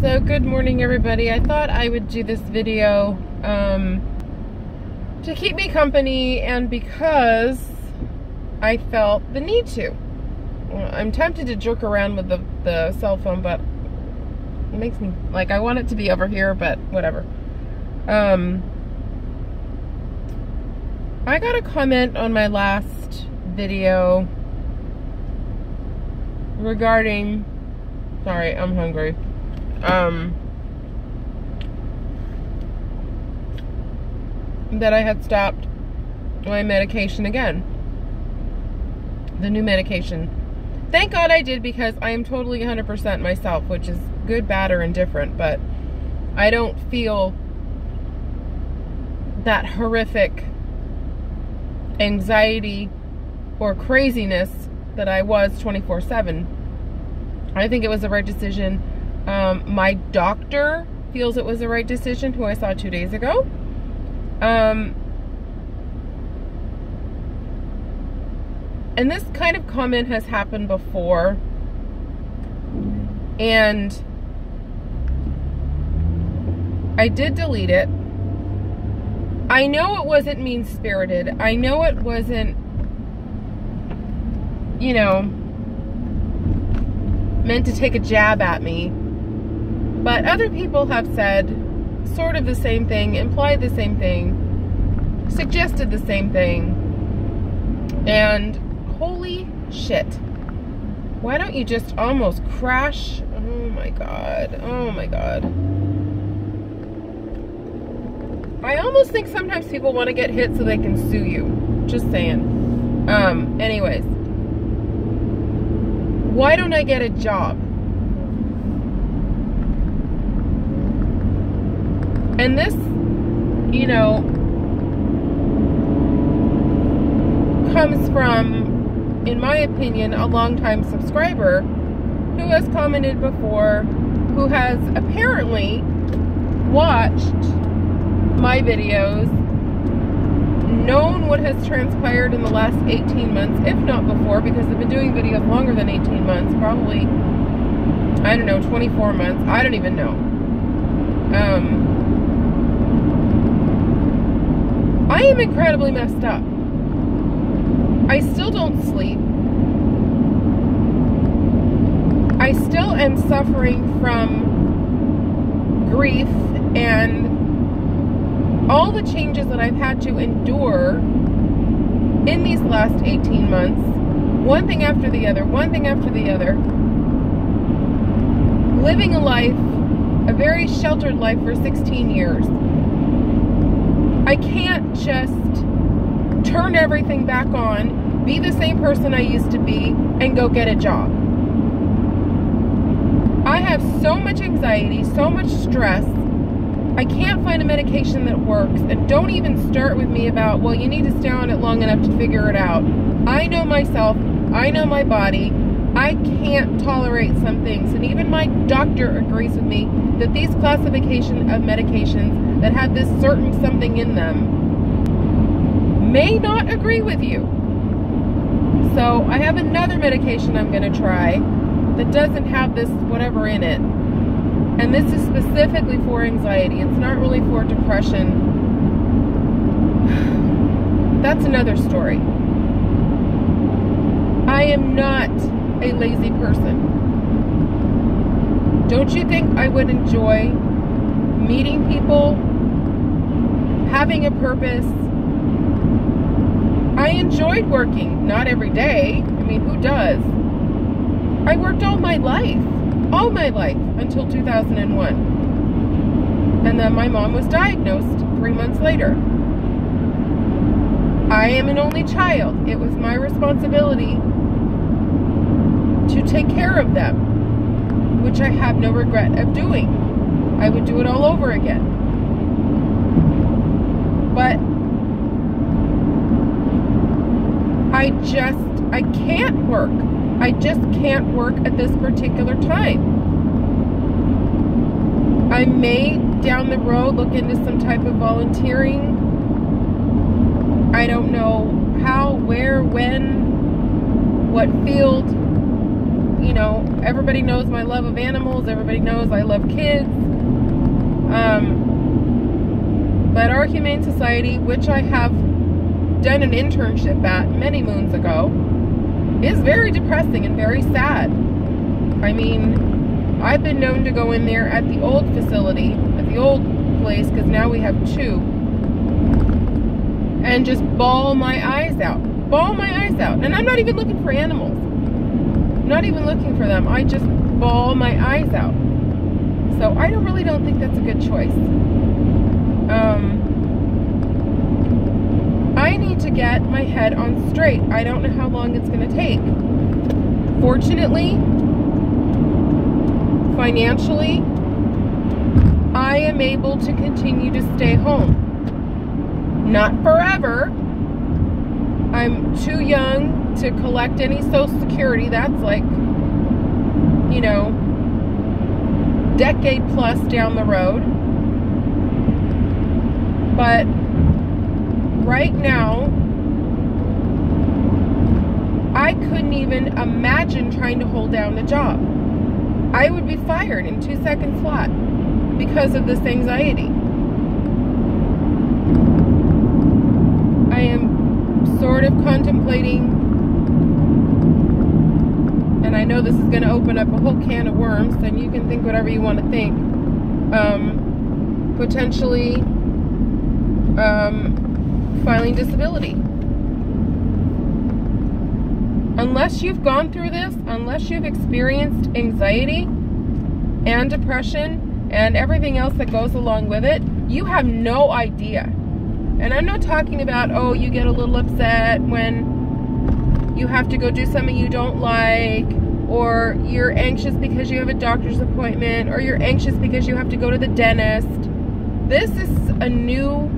So good morning everybody. I thought I would do this video to keep me company and because I felt the need to. I'm tempted to jerk around with the cell phone, but it makes me, like, I want it to be over here, but whatever. I got a comment on my last video regarding, sorry, I'm hungry. That I had stopped my medication again. The new medication. Thank God I did, because I am totally 100% myself, which is good, bad, or indifferent, but I don't feel that horrific anxiety or craziness that I was 24/7. I think it was the right decision. My doctor feels it was the right decision, who I saw 2 days ago. And this kind of comment has happened before, and I did delete it. I know it wasn't mean-spirited. I know it wasn't, you know, meant to take a jab at me. But other people have said sort of the same thing, implied the same thing, suggested the same thing. And holy shit. Why don't you just almost crash? Oh my God. Oh my God. I almost think sometimes people want to get hit so they can sue you. Just saying. Anyways. Why don't I get a job? And this, you know, comes from, in my opinion, a longtime subscriber who has commented before, who has apparently watched my videos, known what has transpired in the last 18 months, if not before, because I've been doing videos longer than 18 months, probably, I don't know, 24 months, I don't even know. I am incredibly messed up. I still don't sleep. I still am suffering from grief and all the changes that I've had to endure in these last 18 months. One thing after the other, one thing after the other. Living a life, a very sheltered life for 16 years. I can't just turn everything back on, be the same person I used to be, and go get a job. I have so much anxiety, so much stress. I can't find a medication that works, and don't even start with me about, well, you need to stay on it long enough to figure it out. I know myself, I know my body, I can't tolerate some things, and even my doctor agrees with me that these classification of medications that have this certain something in them may not agree with you. So I have another medication I'm going to try that doesn't have this whatever in it. And this is specifically for anxiety. It's not really for depression. That's another story. I am not a lazy person. Don't you think I would enjoy meeting people, having a purpose? I enjoyed working, not every day. I mean, who does? I worked all my life until 2001. And then my mom was diagnosed 3 months later. I am an only child. It was my responsibility to take care of them, which I have no regret of doing. I would do it all over again. But I can't work. I just can't work at this particular time. I may, down the road, look into some type of volunteering. I don't know how, where, when, what field. you know, everybody knows my love of animals. Everybody knows I love kids. But our Humane Society, which I have done an internship at many moons ago, is very depressing and very sad. I mean, I've been known to go in there at the old facility, at the old place, because now we have two, and just bawl my eyes out. Bawl my eyes out. And I'm not even looking for animals. I'm not even looking for them. I just bawl my eyes out. So I really don't think that's a good choice. I need to get my head on straight. I don't know how long it's going to take. Fortunately, financially, I am able to continue to stay home. Not forever. I'm too young to collect any Social Security. That's like, you know, decade plus down the road. But right now, I couldn't even imagine trying to hold down a job. I would be fired in 2 seconds flat because of this anxiety. I am sort of contemplating, and I know this is going to open up a whole can of worms, and you can think whatever you want to think, potentially filing disability. Unless you've gone through this, unless you've experienced anxiety and depression and everything else that goes along with it, you have no idea. And I'm not talking about, oh, you get a little upset when you have to go do something you don't like, or you're anxious because you have a doctor's appointment, or you're anxious because you have to go to the dentist. This is a new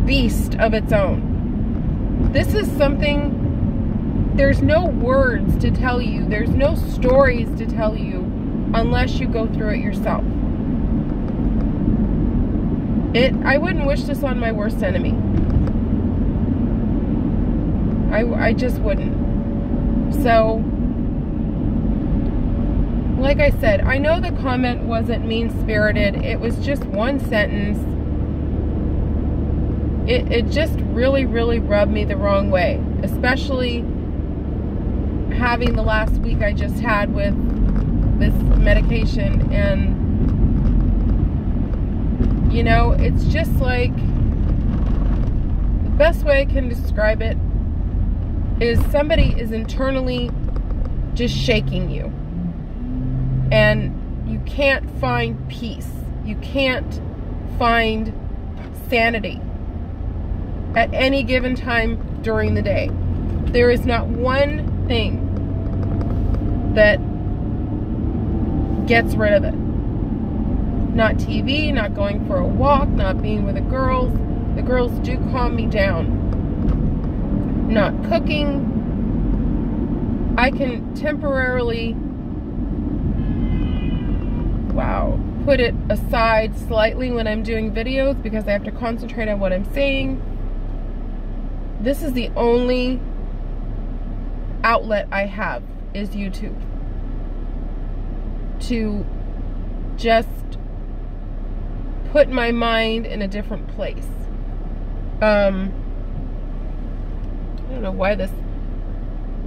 beast of its own. This is something, there's no words to tell you, there's no stories to tell you unless you go through it yourself. I wouldn't wish this on my worst enemy. I just wouldn't. So, like I said, I know the comment wasn't mean-spirited. It was just one sentence. It just really, really rubbed me the wrong way. Especially having the last week I just had with this medication. And, you know, it's just like, the best way I can describe it is somebody is internally just shaking you. And you can't find peace. You can't find sanity at any given time during the day. There is not one thing that gets rid of it. Not TV, not going for a walk, not being with the girls. The girls do calm me down. Not cooking. I can temporarily, put it aside slightly when I'm doing videos because I have to concentrate on what I'm saying. This is the only outlet I have, is YouTube. To just put my mind in a different place. I don't know why this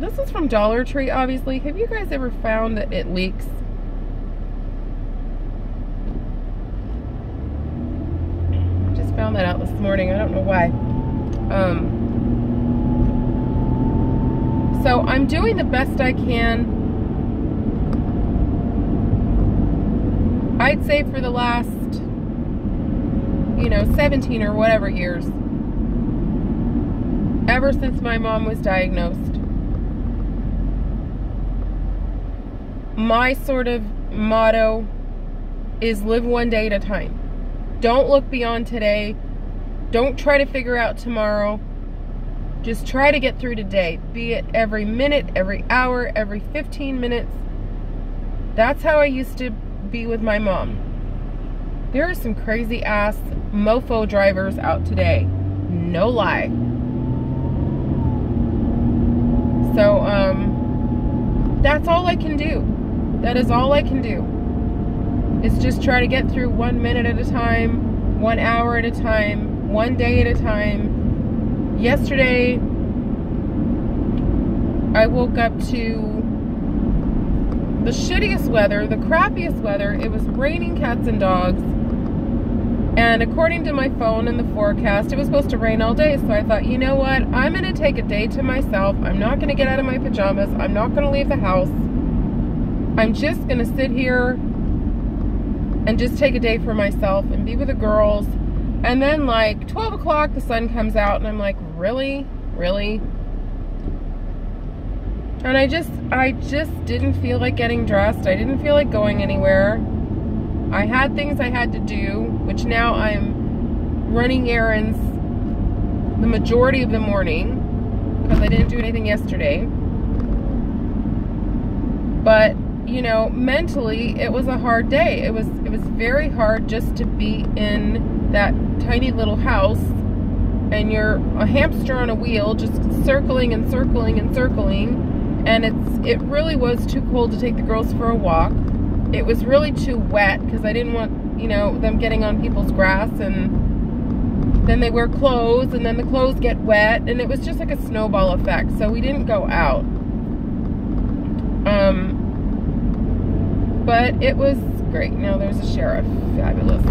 is from Dollar Tree, obviously. Have you guys ever found that it leaks? Just found that out this morning. I don't know why. So I'm doing the best I can. I'd say for the last, 17 or whatever years. Ever since my mom was diagnosed. My sort of motto is live one day at a time. Don't look beyond today. Don't try to figure out tomorrow. Just try to get through today. Be it every minute, every hour, every 15 minutes. That's how I used to be with my mom. There are some crazy ass mofo drivers out today. No lie. So, that's all I can do. That is all I can do. Is just try to get through 1 minute at a time, 1 hour at a time, 1 day at a time. Yesterday, I woke up to the shittiest weather, the crappiest weather. It was raining cats and dogs. And according to my phone and the forecast, it was supposed to rain all day. So I thought, you know what? I'm going to take a day to myself. I'm not going to get out of my pajamas. I'm not going to leave the house. I'm just going to sit here and just take a day for myself and be with the girls. And then like 12 o'clock, the sun comes out and I'm like, really? Really? And I just didn't feel like getting dressed. I didn't feel like going anywhere. I had things I had to do, which now I'm running errands the majority of the morning because I didn't do anything yesterday. But, you know, mentally it was a hard day. It was very hard just to be in that tiny little house and you're a hamster on a wheel just circling and circling and circling. And it really was too cold to take the girls for a walk. It was really too wet because I didn't want, you know, them getting on people's grass, and then they wear clothes and then the clothes get wet, and it was just like a snowball effect. So we didn't go out. But it was great. Now there's a sheriff. Fabulous.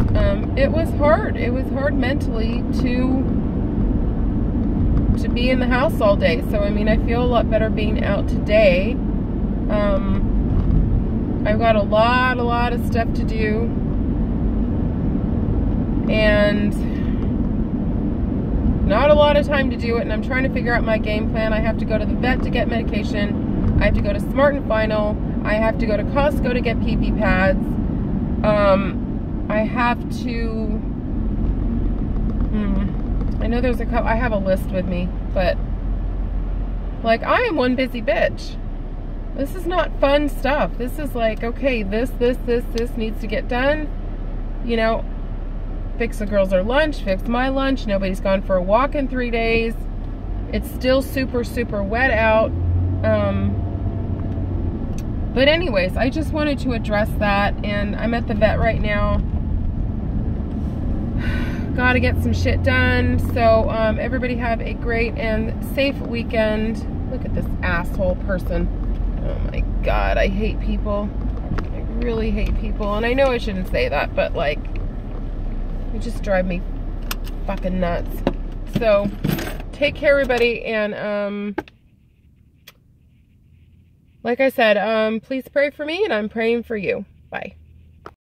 It was hard. It was hard mentally to be in the house all day. So, I mean, I feel a lot better being out today. I've got a lot of stuff to do. And not a lot of time to do it. And I'm trying to figure out my game plan. I have to go to the vet to get medication. I have to go to Smart & Final. I have to go to Costco to get pee-pee pads. I have to... I know there's a couple... I have a list with me, but... Like, I am one busy bitch. This is not fun stuff. This is like, okay, this needs to get done. You know, fix the girls their lunch, fix my lunch. Nobody's gone for a walk in 3 days. It's still super wet out. But anyways, I just wanted to address that, and I'm at the vet right now. Gotta get some shit done. So everybody have a great and safe weekend. Look at this asshole person. Oh my God, I hate people. I really hate people. And I know I shouldn't say that, but like, it just drive me fucking nuts. So take care, everybody, and like I said, please pray for me, and I'm praying for you. Bye.